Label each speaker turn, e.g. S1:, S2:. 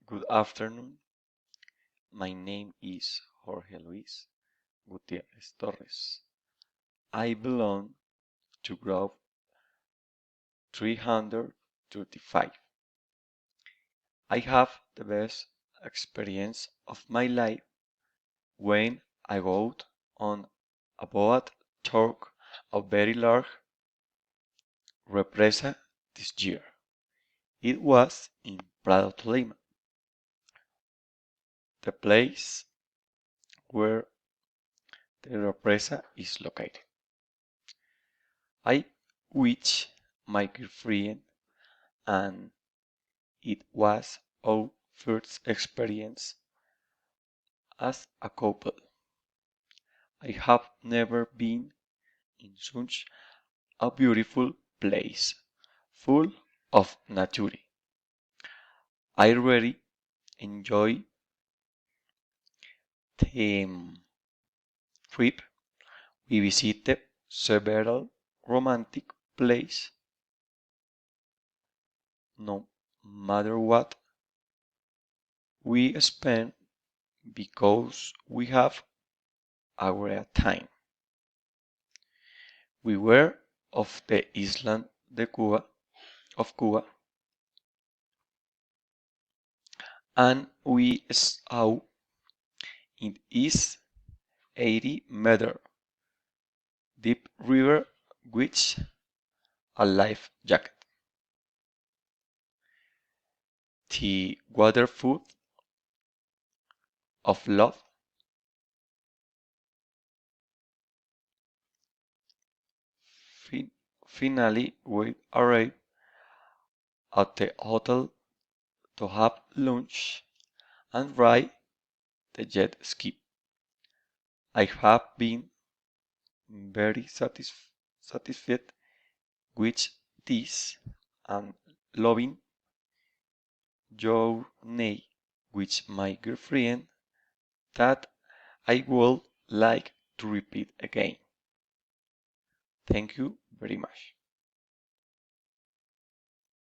S1: Good afternoon. My name is Jorge Luis Gutierrez Torres. I belong to group 335. I have the best experience of my life when I go on a boat tour of very large represa this year. It was in Prado, Tolima, the place where the represa is located. I with my girlfriend and it was our first experience as a couple. I have never been in such a beautiful place, full of nature. I really enjoy the trip. We visited several romantic places. No matter what we spent because we have our time. We were of the island of Cuba, and we saw it is 80-meter deep river with a life jacket. The waterfall of love. Fin- Finally, we arrived at the hotel to have lunch and ride the jet ski. I have been very satisfied with this and loving journey with my girlfriend that I would like to repeat again. Thank you very much.